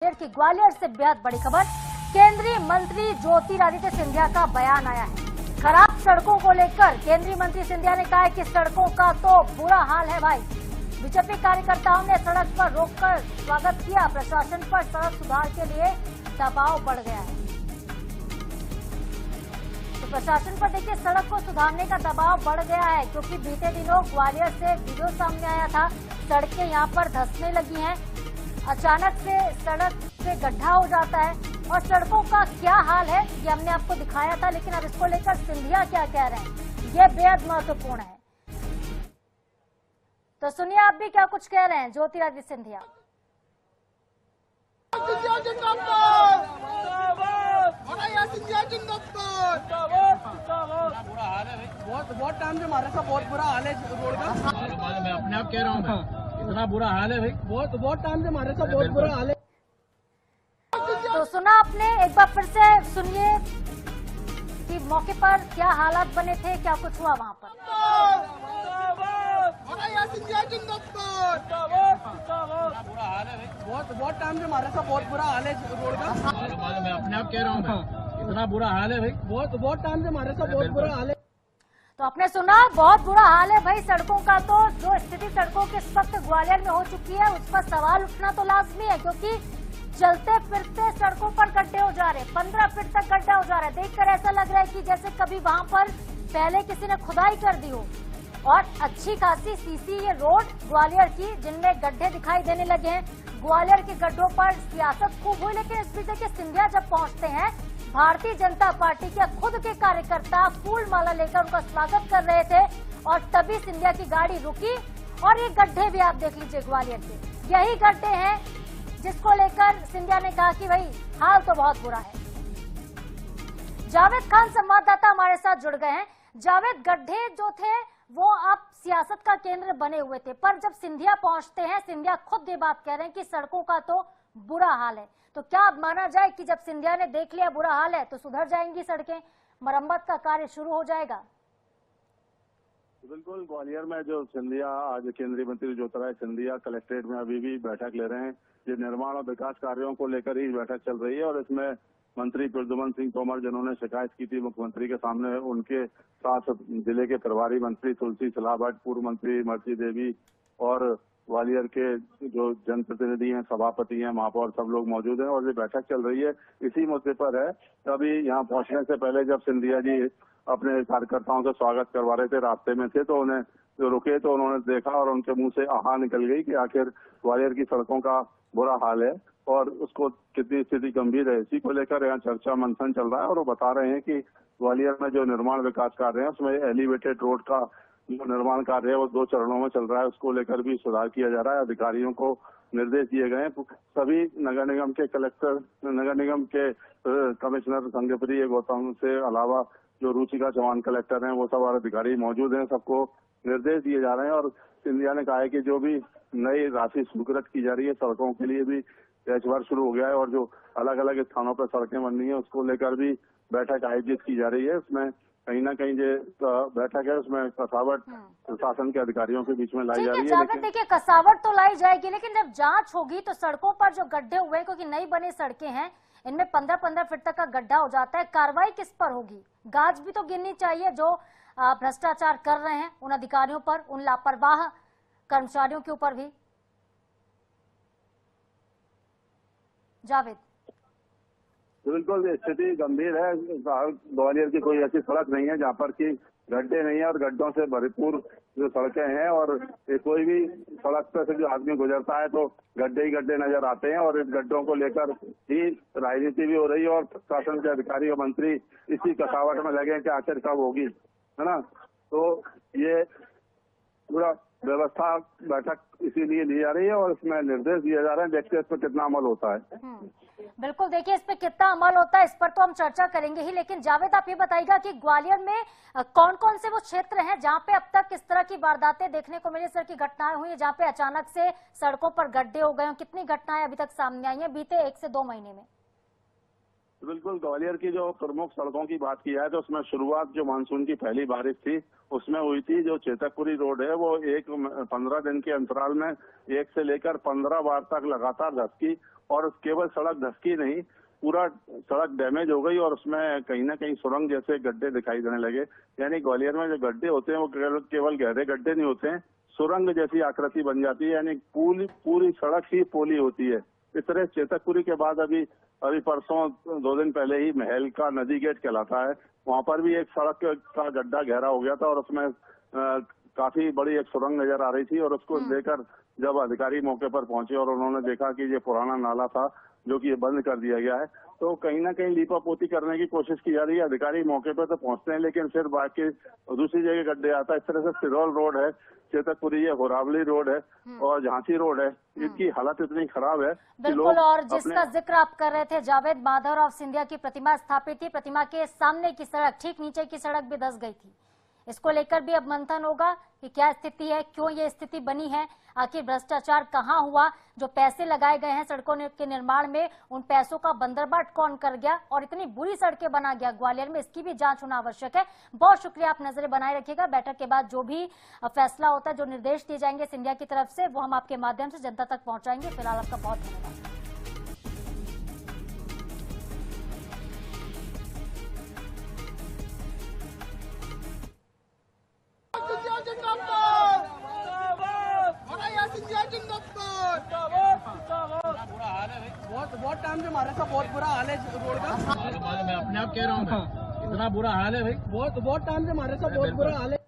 की ग्वालियर से बेहद बड़ी खबर। केंद्रीय मंत्री ज्योतिरादित्य सिंधिया का बयान आया है। खराब सड़कों को लेकर केंद्रीय मंत्री सिंधिया ने कहा है कि सड़कों का तो बुरा हाल है भाई। बीजेपी कार्यकर्ताओं ने सड़क पर रोककर स्वागत किया। प्रशासन पर सड़क सुधार के लिए दबाव बढ़ गया है। तो प्रशासन पर देखिए सड़क को सुधारने का दबाव बढ़ गया है, क्योंकि बीते दिनों ग्वालियर से वीडियो सामने आया था। सड़कें यहां पर धंसने लगी हैं, अचानक से सड़क पे गड्ढा हो जाता है और सड़कों का क्या हाल है ये हमने आपको दिखाया था। लेकिन अब इसको लेकर सिंधिया क्या कह रहे हैं ये बेहद महत्वपूर्ण है। तो सुनिए आप भी क्या कुछ कह रहे हैं ज्योतिरादित्य सिंधिया। बहुत टाइम से हमारे साथ बहुत बुरा हाल है रोड का। मैं अपने आप कह रहा हूँ इतना बुरा हाल है भाई, बहुत टाइम से हमारे साथ बहुत बुरा हाल है। तो सुना आपने, एक बार फिर से सुनिए कि मौके पर क्या हालात बने थे, क्या कुछ हुआ वहाँ पर। बुरा हाल है भाई, बहुत टाइम से हमारे साथ बहुत बुरा हाल है रोड का। मैं अपने आप कह रहा हूँ इतना बुरा हाल है भाई, बहुत टाइम से हमारे साथ बहुत बुरा हाल है। तो आपने सुना, बहुत बुरा हाल है भाई सड़कों का। तो जो स्थिति सड़कों के इस वक्त ग्वालियर में हो चुकी है उस पर सवाल उठना तो लाजमी है, क्योंकि चलते फिरते सड़कों पर गड्ढे हो जा रहे, 15 फीट तक गड्ढा हो जा रहा है। देखकर ऐसा लग रहा है कि जैसे कभी वहां पर पहले किसी ने खुदाई कर दी हो। और अच्छी खासी सीसी ये रोड ग्वालियर की, जिनमें गड्ढे दिखाई देने लगे हैं। ग्वालियर के गड्ढों पर सियासत खूब हुई, लेकिन इस बीच देखिए सिंधिया जब पहुंचते हैं, भारतीय जनता पार्टी के खुद के कार्यकर्ता फूल माला लेकर उनका स्वागत कर रहे थे और तभी सिंधिया की गाड़ी रुकी। और ये गड्ढे भी आप देख लीजिए ग्वालियर के, यही गड्ढे हैं जिसको लेकर सिंधिया ने कहा कि भाई हाल तो बहुत बुरा है। जावेद खान संवाददाता हमारे साथ जुड़ गए हैं। जावेद, गड्ढे जो थे वो अब सियासत का केंद्र बने हुए थे, पर जब सिंधिया पहुंचते हैं, सिंधिया खुद ये बात कह रहे हैं कि सड़कों का तो बुरा हाल है। तो क्या अब माना जाए कि जब सिंधिया ने देख लिया बुरा हाल है तो सुधर जाएंगी सड़कें, मरम्मत का कार्य शुरू हो जाएगा? बिल्कुल, ग्वालियर में जो सिंधिया आज केंद्रीय मंत्री ज्योतिरादित्य सिंधिया कलेक्ट्रेट में अभी भी बैठक ले रहे हैं। ये निर्माण और विकास कार्यों को लेकर ही बैठक चल रही है और इसमें मंत्री प्रद्युमन सिंह तोमर, जिन्होंने शिकायत की थी मुख्यमंत्री के सामने, उनके साथ जिले के प्रभारी मंत्री तुलसी सिलावट, पूर्व मंत्री मर्सी देवी और ग्वालियर के जो जनप्रतिनिधि हैं, सभापति हैं, महापौर, सब लोग मौजूद हैं और ये बैठक चल रही है। इसी मुद्दे पर है। अभी यहाँ पहुंचने से पहले जब सिंधिया जी अपने कार्यकर्ताओं से स्वागत करवा रहे थे, रास्ते में थे, तो उन्हें जो रुके तो उन्होंने देखा और उनके मुंह से आहा निकल गई कि आखिर ग्वालियर की सड़कों का बुरा हाल है और उसको कितनी स्थिति गंभीर है। इसी को लेकर यहाँ चर्चा मंथन चल रहा है और वो बता रहे हैं कि ग्वालियर में जो निर्माण विकास कार्य है उसमें एलिवेटेड रोड का जो निर्माण कार्य है वो 2 चरणों में चल रहा है, उसको लेकर भी सुधार किया जा रहा है। अधिकारियों को निर्देश दिए गए हैं। सभी नगर निगम के कलेक्टर, नगर निगम के कमिश्नर संजयप्रिय गौतम से अलावा जो रुचिका चौहान कलेक्टर हैं, वो सब और अधिकारी मौजूद हैं। सबको निर्देश दिए जा रहे हैं और सिंधिया ने कहा है कि जो भी नई राशि स्वीकृत की जा रही है सड़कों के लिए भी पेशवार शुरू हो गया है और जो अलग अलग स्थानों पर सड़कें बननी है उसको लेकर भी बैठक आयोजित की जा रही है। उसमें कहीं ना कहीं जो बैठक है उसमें कसावट प्रशासन के अधिकारियों के बीच में लाई जा रही है। लेकिन देखिए कसावट तो लाई जाएगी, लेकिन जब जांच होगी तो सड़कों पर जो गड्ढे हुए हैं, क्योंकि नई बनी सड़कें हैं, इनमें 15-15 फीट तक का गड्ढा हो जाता है, कार्रवाई किस पर होगी? गाज भी तो गिननी चाहिए जो भ्रष्टाचार कर रहे हैं उन अधिकारियों पर, उन लापरवाह कर्मचारियों के ऊपर भी। जावेद, बिल्कुल स्थिति गंभीर है। ग्वालियर की कोई ऐसी सड़क नहीं है जहाँ पर की गड्ढे नहीं है और गड्ढों से भरपूर जो सड़कें हैं और कोई भी सड़क पर से जो आदमी गुजरता है तो गड्ढे ही गड्ढे नजर आते हैं और इन गड्ढों को लेकर ही राजनीति भी हो रही है और प्रशासन के अधिकारी और मंत्री इसी कसावट में लगे कि आखिर कब होगी, है ना। तो ये पूरा व्यवस्था बैठक इसीलिए ली जा रही है और इसमें निर्देश दिए जा रहे हैं। देखते हैं इस पर कितना अमल होता है। बिल्कुल, देखिए इस पे कितना अमल होता है इस पर तो हम चर्चा करेंगे ही, लेकिन जावेद आप ये बताइएगा कि ग्वालियर में कौन कौन से वो क्षेत्र हैं जहां पे अब तक इस तरह की वारदातें देखने को मिली, इस तरह की घटनाएं हुई, जहां पे अचानक से सड़कों पर गड्ढे हो गए? कितनी घटनाएं अभी तक सामने आई हैं बीते 1 से 2 महीने में? बिल्कुल, ग्वालियर की जो प्रमुख सड़कों की बात की जाए तो उसमें शुरुआत जो मानसून की पहली बारिश थी उसमें हुई थी। जो चेतकपुरी रोड है वो 15 दिन के अंतराल में 1 से लेकर 15 बार तक लगातार धसकी और केवल सड़क धसकी नहीं, पूरा सड़क डैमेज हो गई और उसमें कहीं ना कहीं सुरंग जैसे गड्ढे दिखाई देने लगे। यानी ग्वालियर में जो गड्ढे होते हैं वो केवल गहरे गड्ढे नहीं होते हैं, सुरंग जैसी आकृति बन जाती है, यानी पूरी सड़क ही पोली होती है। इस तरह चेतकपुरी के बाद अभी परसों 2 दिन पहले ही महल का नदी गेट कहलाता है, वहां पर भी एक सड़क का गड्ढा गहरा हो गया था और उसमें काफी बड़ी एक सुरंग नजर आ रही थी और उसको लेकर जब अधिकारी मौके पर पहुंचे और उन्होंने देखा कि ये पुराना नाला था जो कि ये बंद कर दिया गया है, तो कहीं ना कहीं लीपापोती करने की कोशिश की जा रही है। अधिकारी मौके पर तो पहुंचते हैं लेकिन फिर बाकी दूसरी जगह गड्ढे आता है। इस तरह से सिरोल रोड है, चेतकपुरी है, होरावली रोड है और झांसी रोड है, इनकी हालत इतनी खराब है कि लोग बिल्कुल। और जिसका जिक्र आप कर रहे थे, जावेद माधवराव सिंधिया की प्रतिमा स्थापित थी, प्रतिमा के सामने की सड़क, ठीक नीचे की सड़क भी धंस गई थी। इसको लेकर भी अब मंथन होगा कि क्या स्थिति है, क्यों ये स्थिति बनी है, आखिर भ्रष्टाचार कहां हुआ, जो पैसे लगाए गए हैं सड़कों के निर्माण में, उन पैसों का बंदरबाट कौन कर गया और इतनी बुरी सड़कें बना गया ग्वालियर में, इसकी भी जांच होना आवश्यक है। बहुत शुक्रिया, आप नजरें बनाए रखिएगा। बैठक के बाद जो भी फैसला होता है, जो निर्देश दिए जाएंगे सिंधिया की तरफ से, वो हम आपके माध्यम से जनता तक पहुंचाएंगे। फिलहाल आपका बहुत धन्यवाद। बहुत टाइम से हमारे साथ बहुत बुरा हाल है रोड का। मैं अपने आप कह रहा हूँ, इतना बुरा हाल है भाई, बहुत टाइम से हमारे साथ बहुत बुरा हाल है।